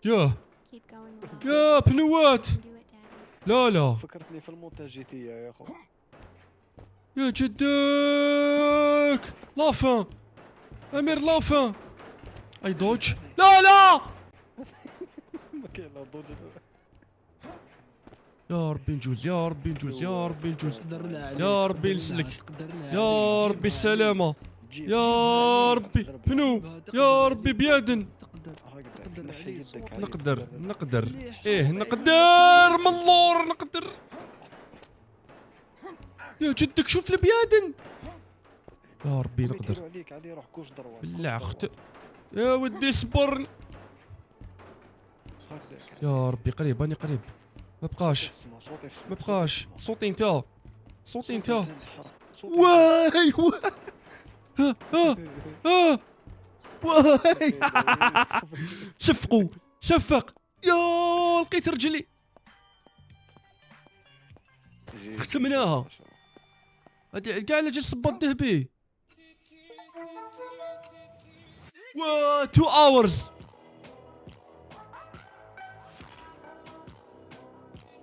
ياه يا بنوات. لا لا فكرتني في المونتاج جي تي يا خو. يا جدك لافان امير لافان. اي دوج. لا لا ما كاين لا ضوج. يا ربي نجوز يا ربي نجوز يا ربي نجوز قدرنا عليك، يا ربي قدرنا، نسلك قدرنا يا عليك، ربي جيبها السلامة جيب يا ربي بنو يا ربي بيادن. تقدر تقدر عليه عليه صوت. نقدر مليح، ايه صوت نقدر عالي. ملور نقدر. يا جدك شوف البيادن. يا ربي نقدر عليك علي روح كوش دروات بالله اخت. يا ودي صبر يا ربي قريب راني قريب. ما بقاش ما بقاش صوتي انت صوتي انت. واي ها ها ها واي شفقوا شفق. يا لقيت رجلي ختمناها. هادي كاع اللي جا الصباط ذهبي. 2 hours